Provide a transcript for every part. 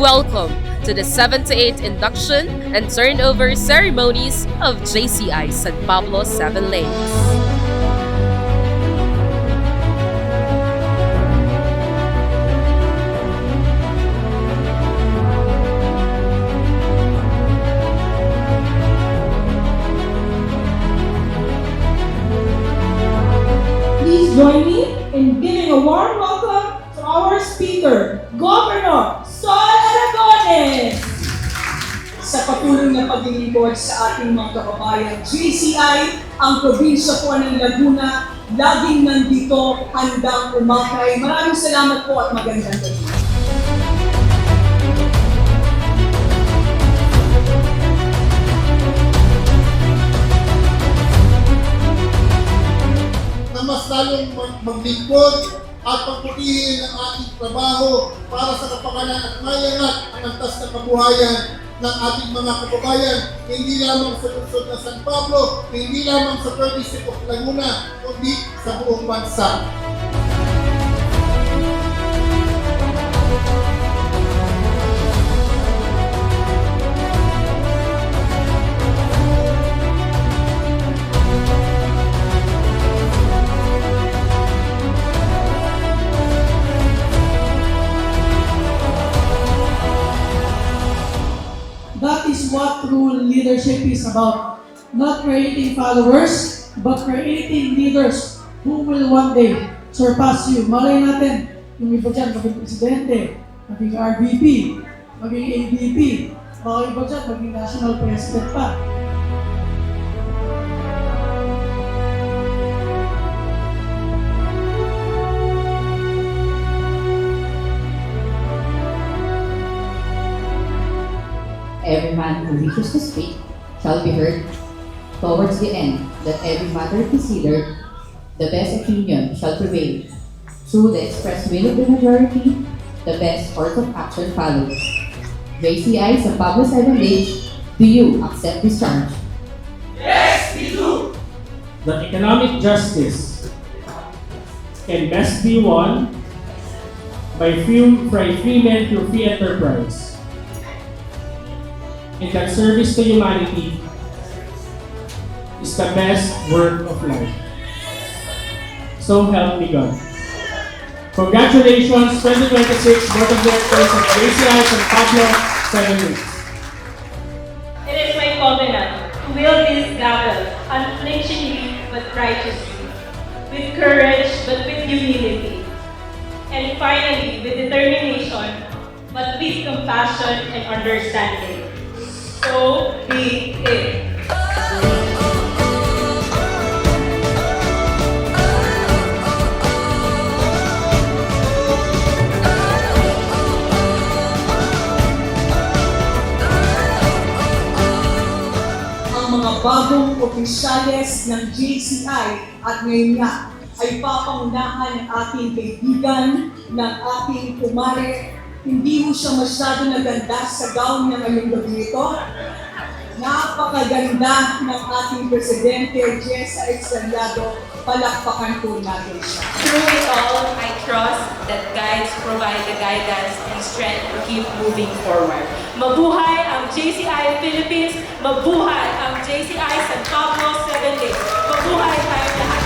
Welcome to the 7 to 8 induction and turnover ceremonies of JCI San Pablo 7 Lanes. Please join me in giving a warm welcome to our speaker, Governor Sol Aragones. Sa patuloy na paglilingkod sa ating mga kababayan, JCI, ang probinsya po ng Laguna, laging nandito, handang umakay. Maraming salamat po at magandang gabi. Mas lalong maglingkod at pagputihin ang ating trabaho para sa kapakanan at mayangat ang antas na kabuhayan ng ating mga kababayan, hindi lamang sa lungsod ng San Pablo, hindi lamang sa 3rd District of Laguna, kundi sa buong bansa. That is what true leadership is about. Not creating followers, but creating leaders who will one day surpass you. Malay natin, yung iba dyan maging presidente, maging RVP, maging AVP, baka iba dyan maging national president pa. Every man who wishes to speak shall be heard. Towards the end, that every matter considered, the best opinion shall prevail. Through the express will of the majority, the best course of action follows. JCI San Pablo 7 Lanes, do you accept this charge? Yes, we do! That economic justice can best be won by free men through free enterprise. And that service to humanity is the best work of life. So help me God. Congratulations, 2026 Board of Directors of JCI San Pablo 7 Lanes. It is my covenant to wield this gavel unflinchingly but righteously, with courage but with humility, and finally with determination but with compassion and understanding. So be it. Mga bagong opisyales ng JCI at ngayon nga ay papangunahan ng ating kaibigan, ng ating kumare. Hindi mo siya masyado naganda sa gown niya ngayong gabi ito. Napakaganda ng ating Presidente, Jessa Extaliado. Palakpakan po natin siya. Through it all, I trust that guides provide the guidance and strength to keep moving forward. Mabuhay ang JCI Philippines! Mabuhay ang JCI San Pablo 7 Lanes! Mabuhay tayong lahat!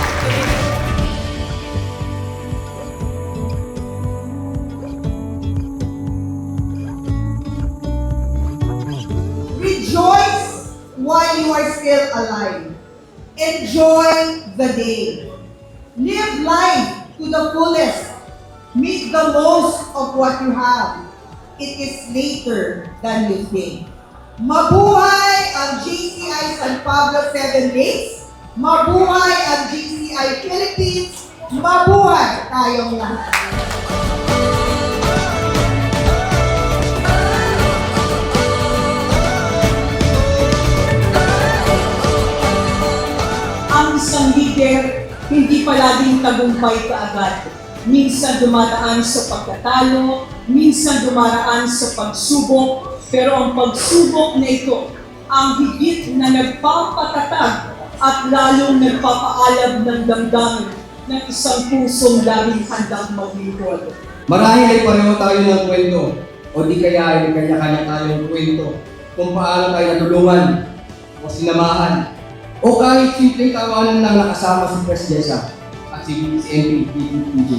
Rejoice while you are still alive. Enjoy the day. Live life to the fullest. Make the most of what you have. It is later than you think. Mabuhay ang JCI San Pablo 7 Lanes. Mabuhay ang JCI Philippines. Mabuhay tayong lahat. Ang isang leader, hindi palaging tagumpay kaagad. Minsan dumadaan sa pagkatalo, minsan dumaraan sa pagsubok, pero ang pagsubok na ito, ang higit na nagpapatatag at lalong nagpapaalab ng damdamin ng isang pusong laging handang maglingkod. Marahil ay pareho tayo ng kwento, o di kaya ay may kanya-kanya tayong kwento kung paano tayo natulungan o sinamahan o kahit simpleng tawanan lang nakasama si Presidesa at si MP PJ.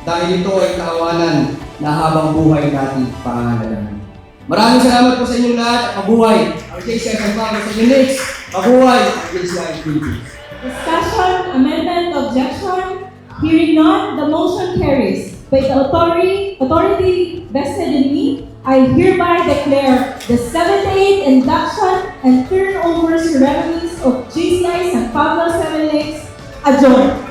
Dahil ito ay tawanan na habang buhay natin pangangalanan. Maraming salamat po sa inyong lahat at mabuhay ang JCI San Pablo sa next. Mabuhay ang JCI Philippines. Discussion, amendment, objection. Hearing none, the motion carries. By the authority vested in me, I hereby declare the 78th induction and turnover ceremonies of JCI San Pablo Seven Lakes adjourned.